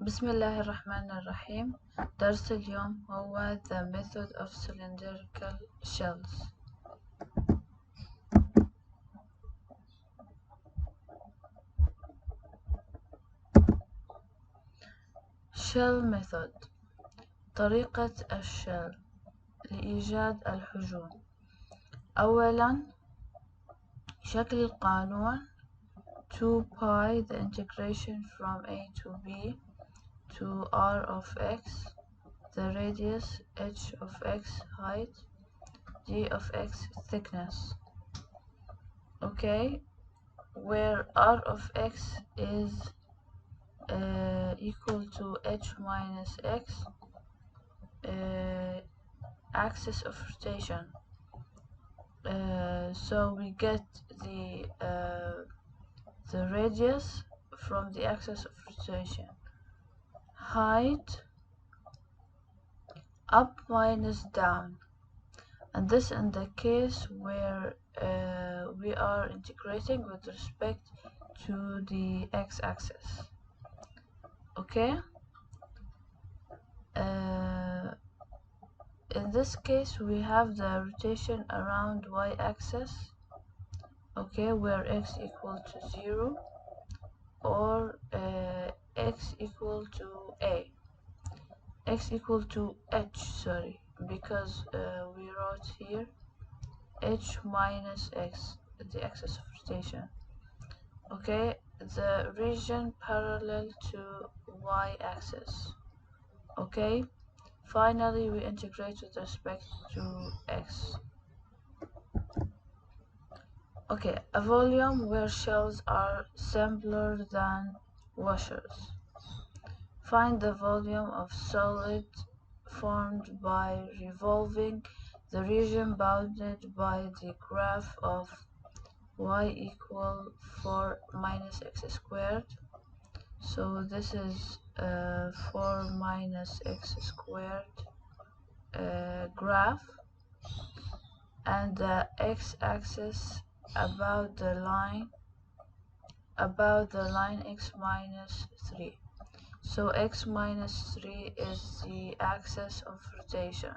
بسم الله الرحمن الرحيم. درس اليوم هو The Method of Cylindrical Shells. Shell Method. طريقة الشل لإيجاد الحجم. أولا، شكل القانون 2 pi the integration from a to b to r of x, the radius h of x height, g of x thickness. Okay, where r of x is equal to h minus x, axis of rotation. So we get the radius from the axis of rotation. Height up minus down, and this in the case where we are integrating with respect to the x-axis. Okay, in this case we have the rotation around y-axis, okay, where x equal to 0 or x equal to a, x equal to h, sorry, because we wrote here h minus x, the axis of rotation. Okay, the region parallel to y-axis. Okay, finally we integrate with respect to x. Okay, a volume where shells are simpler than washers. Find the volume of solid formed by revolving the region bounded by the graph of y equal 4 minus x squared. So this is 4 minus x squared graph, and the x-axis about the line x minus 3. So x minus 3 is the axis of rotation.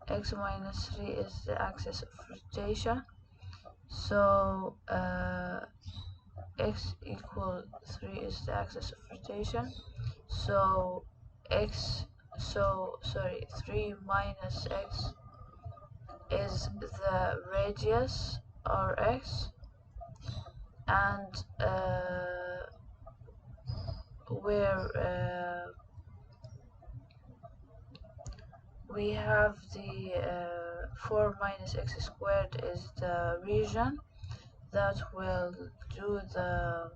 X minus 3 is the axis of rotation. So x equal 3 is the axis of rotation. So 3 minus x is the radius rx, and where we have the 4 minus x squared is the region that will do the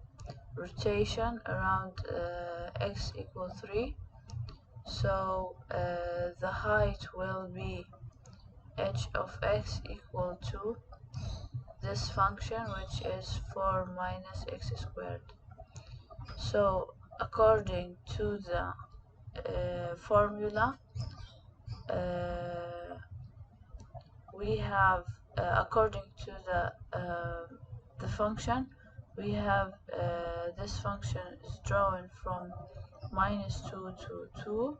rotation around x equal 3. So the height will be h of x equal to this function, which is 4 minus x squared. So according to the formula, we have according to the function, we have this function is drawn from -2 to 2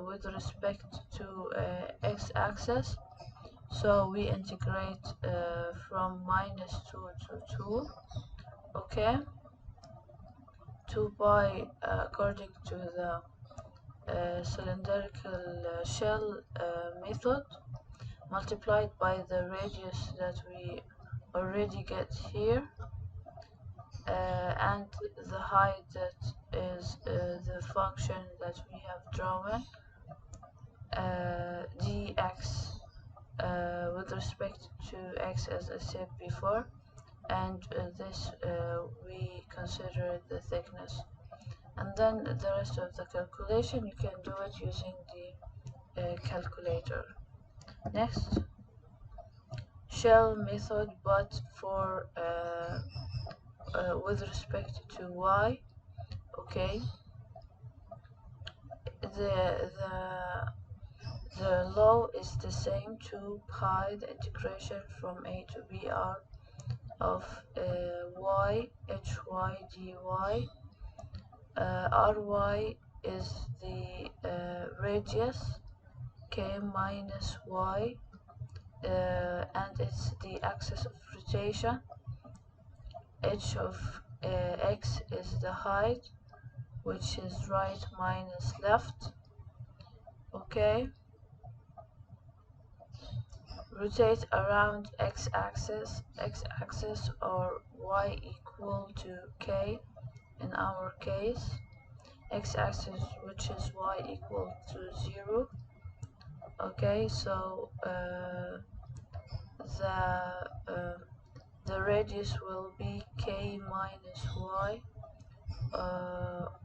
with respect to x-axis. So we integrate from -2 to 2. Okay, 2 pi according to the cylindrical shell method, multiplied by the radius that we already get here, and the height that is the function that we have drawn, dx with respect to x, as I said before, and this we consider the thickness. And then the rest of the calculation you can do it using the calculator. Next, shell method, but for with respect to y. Okay, the law is the same, 2 pi the integration from a to b r of y hy dy. Ry is the radius k minus y, and it's the axis of rotation. H of x is the height, which is right minus left. Okay, rotate around x-axis or y equal to k in our case, x-axis which is y equal to 0. Okay, so the radius will be k minus y,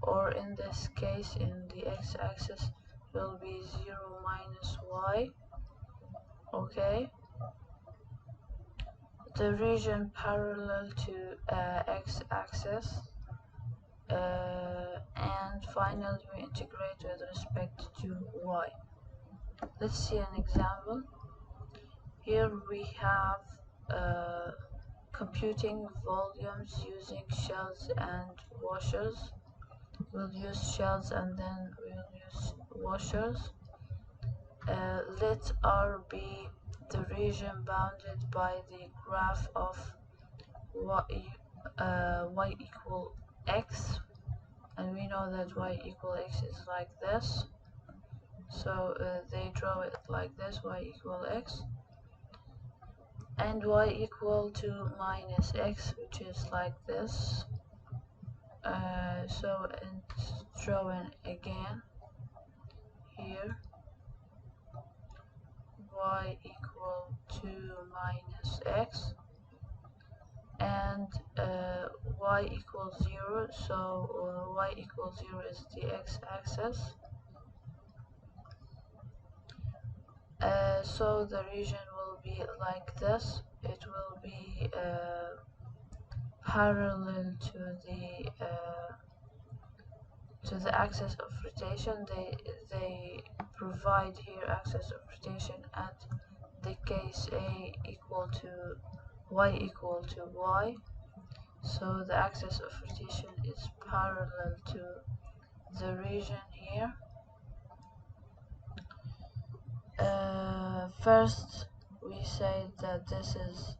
or in this case in the x-axis will be 0 minus y. Okay, the region parallel to x-axis, and finally we integrate with respect to y. Let's see an example. Here we have computing volumes using shells and washers. We'll use shells and then we'll use washers. Let R be the region bounded by the graph of y equal x, and we know that y equal x is like this, so they draw it like this, y equal x, and y equal to minus x, which is like this. So it's drawing again here, y equal to minus x, and y equals 0, so y equals 0 is the x-axis. So the region will be like this. It will be parallel to the axis of rotation. They provide here axis of rotation at the case a equal to y equal to y. So the axis of rotation is parallel to the region here. First we say that this is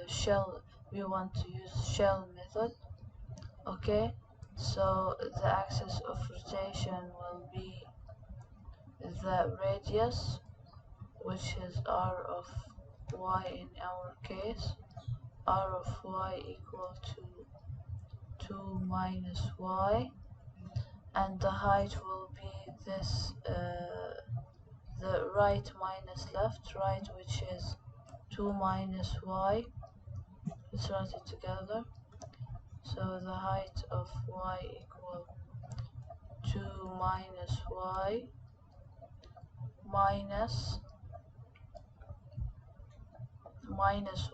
shell, we want to use shell method. Okay, so the axis of rotation will be the radius, which is r of y in our case, r of y equal to 2 minus y, and the height will be this, the right minus left, right, which is 2 minus y. Let's write it together. So the height of y equal 2 minus y minus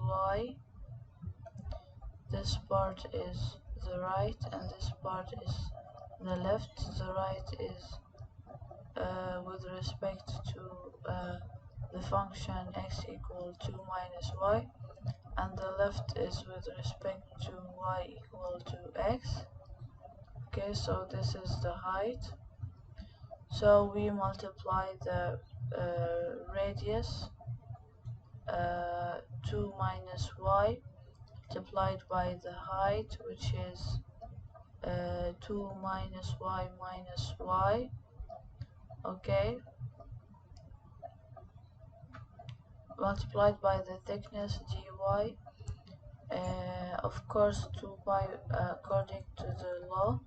y. This part is the right and this part is the left. The right is with respect to the function x equal 2 minus y, and the left is with respect to y equal to x. Okay, so this is the height. So we multiply the radius 2 minus y multiplied by the height, which is 2 minus y minus y. Okay, multiplied by the thickness dy, of course 2 pi according to the law,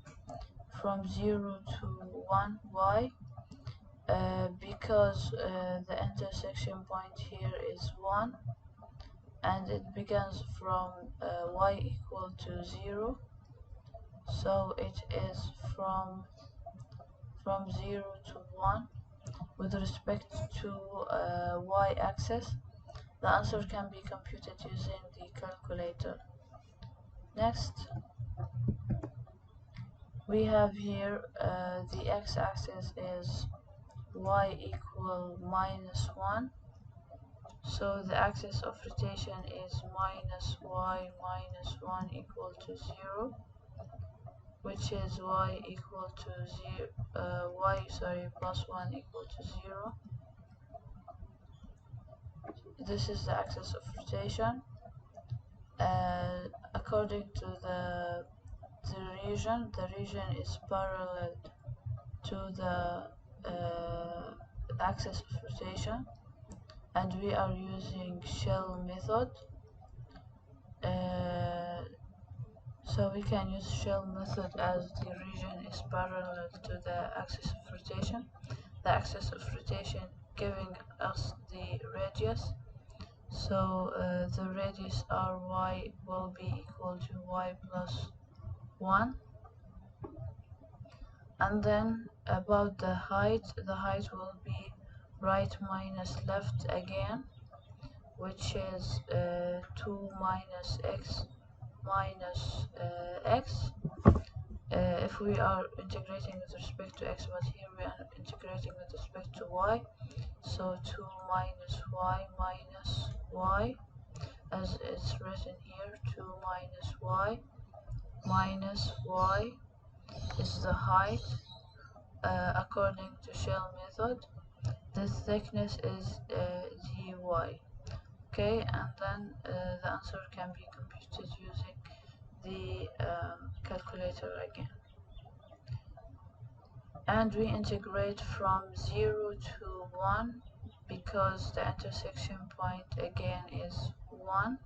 from 0 to 1 y, because the intersection point here is 1 and it begins from y equal to 0, so it is from 0 to 1 with respect to y-axis. The answer can be computed using the calculator. Next, we have here the x-axis is y equal minus 1, So the axis of rotation is minus y minus 1 equal to 0, which is y equal to 0, plus 1 equal to 0. This is the axis of rotation. According to the region is parallel to the axis of rotation, and we are using shell method. So we can use shell method as the region is parallel to the axis of rotation. The axis of rotation giving us the radius. So the radius ry will be equal to y plus 1. And then about the height will be right minus left again, which is 2 minus x minus x. If we are integrating with respect to x, but here we are integrating with respect to y, so 2 minus y, as it's written here, 2 minus y is the height. According to shell method, the thickness is dy. Okay, and then the answer can be computed using the calculator again. And we integrate from 0 to 1 because the intersection point again is 1.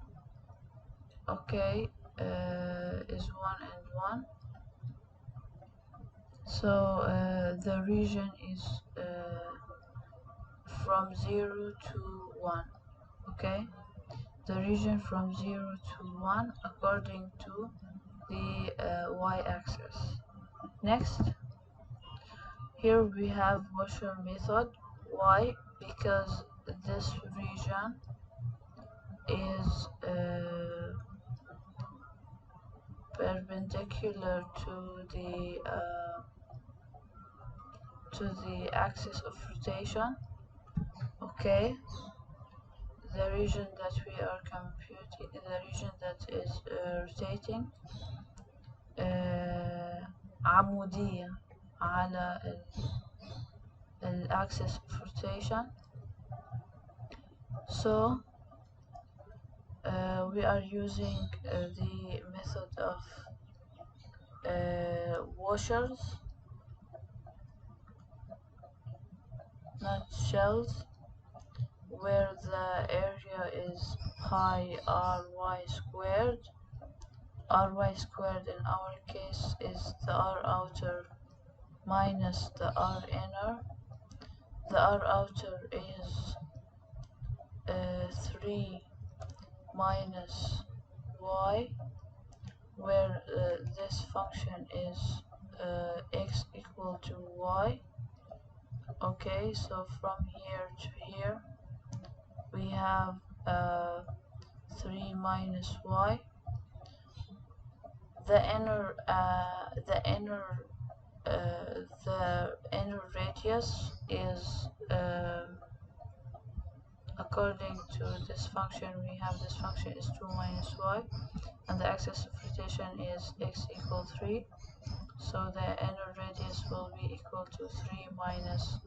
Okay, is 1 and 1. So the region is from 0 to 1. Okay, the region from 0 to 1 according to the y-axis. Next, here we have washer method. Why? Because this region is perpendicular to the axis of rotation. Okay, the region that we are computing, the region that is rotating عمودية على axis of rotation. So we are using the method of washers, not shells, where the area is pi ry squared. Ry squared in our case is the r outer minus the r inner. The r outer is 3 minus y, where this function is x equal to y. Okay, so from here to here we have 3 minus y. The inner radius is according to this function, we have this function is 2 minus y, and the axis of rotation is x equal 3. So the inner radius will be equal to 3 minus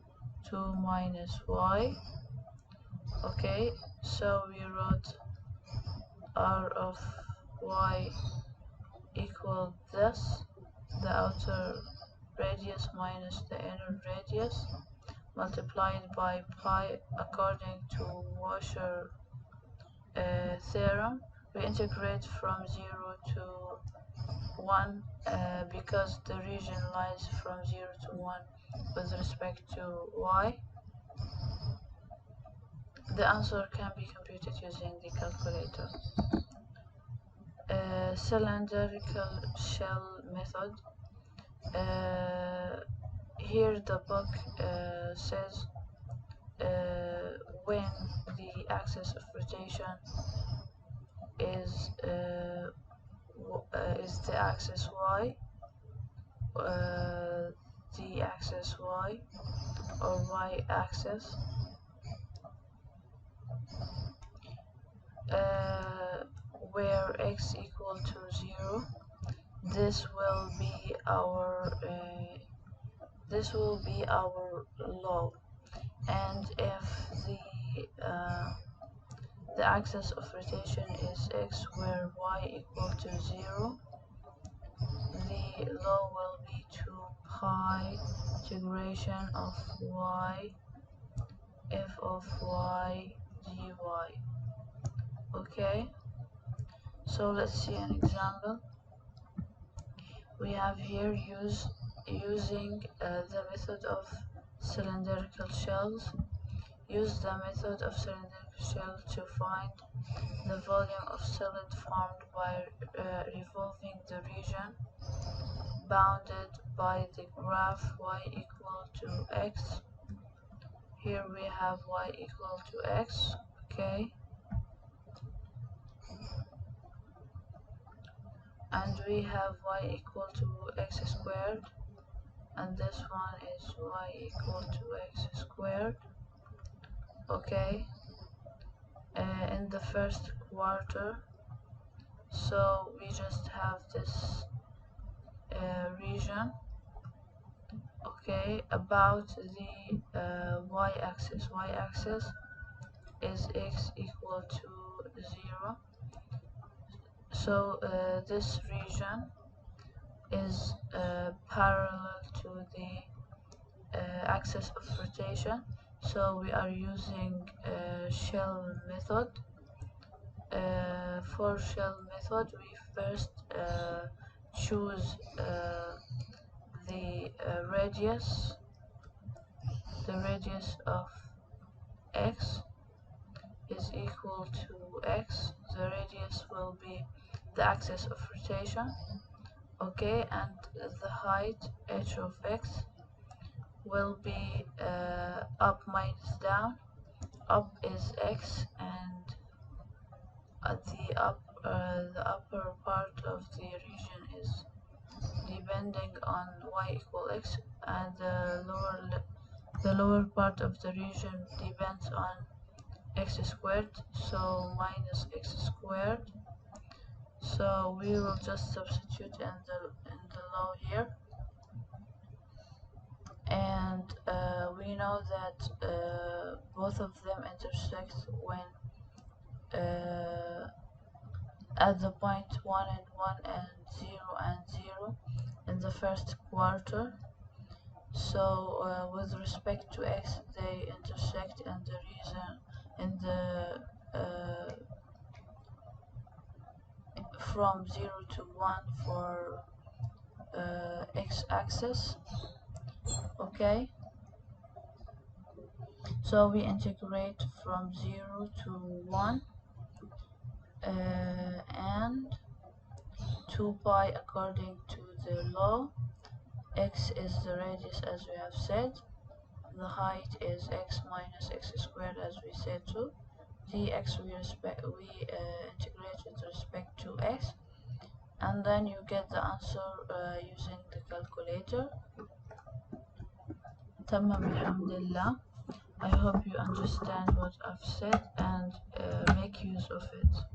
2 minus y. Okay, so we wrote r of y equal this, the outer radius minus the inner radius, multiplied by pi according to washer theorem. We integrate from 0 to 1 because the region lies from 0 to 1 with respect to y. The answer can be computed using the calculator. Cylindrical shell method. Here the book says when the axis of rotation is the axis y, the axis y or y axis, where x equal to 0, this will be our law. And if the axis of rotation is x, where y equal to 0, the law will be 2 pi integration of y f of y dy. Okay, so let's see an example. We have here using the method of cylindrical shells. Use the method of cylindrical shell to find the volume of solid formed by revolving the region bounded by the graph y equal to x. Here we have y equal to x, okay, and we have y equal to x squared, and this one is y equal to x squared, okay, in the first quarter. So we just have this region, okay, about the y-axis. Y-axis is x equal to 0. So this region is parallel to the axis of rotation. So we are using shell method. For shell method, we first choose the radius of x is equal to x. The radius will be the axis of rotation, okay, and the height h of x will be up minus down. Up is x, and at the upper part of the region is depending on y equal x, and the lower part of the region depends on x squared, so minus x squared. So we will just substitute in the law here, and we know that both of them intersect when at the point 1 and 1 and 0 and 0 in the first quarter. So with respect to x, they intersect in the region in the from 0 to 1 for x-axis, okay. So we integrate from 0 to 1 and 2 pi according to the law. X is the radius, as we have said. The height is x minus x squared, as we said too. Dx we integrate with respect to x, and then you get the answer using the calculator. تمام الحمد لله. I hope you understand what I've said and make use of it.